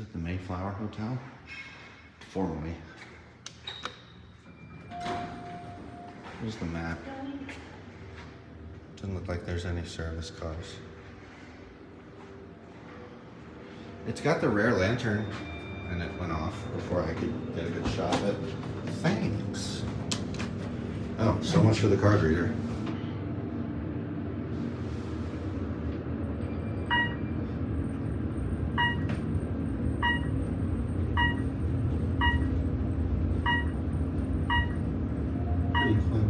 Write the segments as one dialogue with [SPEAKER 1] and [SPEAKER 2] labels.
[SPEAKER 1] is the Mayflower Hotel, formerly. Here's the map. Doesn't look like there's any service cars. It's got the rear lantern, and it went off before I could get a good shot of it. Thanks. Oh, so much for the card reader. Pretty quick.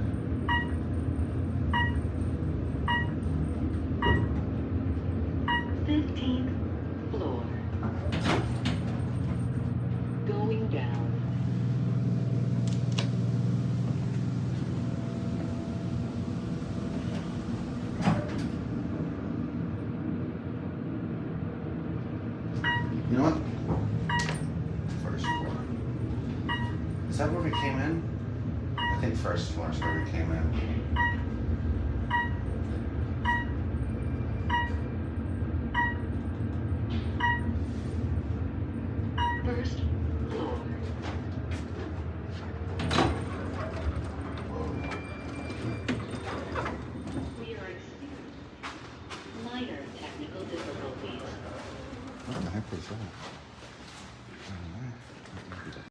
[SPEAKER 2] Floor. Going down.
[SPEAKER 1] You know what? First floor. Is that where we came in? I think first floor is where we came in.
[SPEAKER 2] First floor. We are experiencing minor technical difficulties.
[SPEAKER 1] What the heck was that?